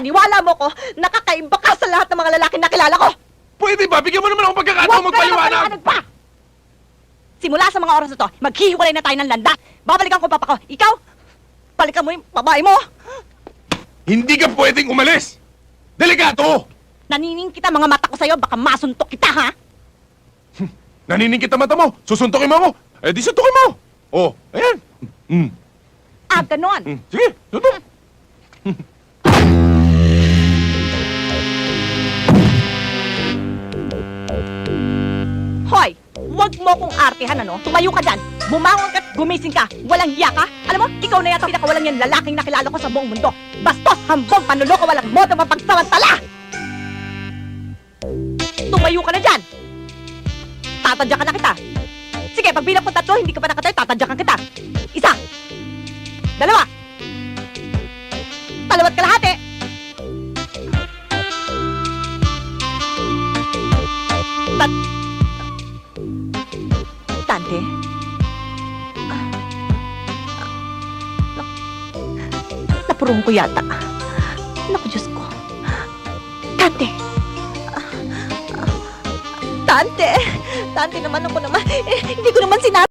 ipapaniwala mo ko, nakakaiba ka sa lahat ng mga lalaki na kilala ko! Pwede ba? Bigyan mo naman ako pagkakataon Huwag ka na magpaliwanag! magpaliwanag pa! Simula sa mga oras na to, maghihiwalay na tayo ng landa. Babalikan ko papa ko. Ikaw, balikan mo yung babae mo. Hindi ka pwedeng umalis! Delikado! Nanining kita mga mata ko sa'yo, baka masuntok kita, ha? Nanining kita mata mo! Susuntokin mo ako! Eh di suntokin mo! Oh, ayan! Ah, ganon. Sige, suntok! Hoy, wag mo kong artehan, ano? Tumayo ka dyan. Bumangon ka at gumising ka. Walang hiya ka. Alam mo, ikaw na yata pinakawalang yan lalaking nakilala ko sa buong mundo. Bastos, hambog, panuloko, walang modo mapagsamantala! Tumayo ka na dyan. Tatadyakan na kita. Sige, pag bilang ko 3, hindi ka pa nakatayo, tatadyakan kita. 1. 2. 2 kalahati. Tante? Napurong ko yata. Naku, Diyos ko. Tante! Tante! Tante naman ako naman. Hindi ko naman sinabi.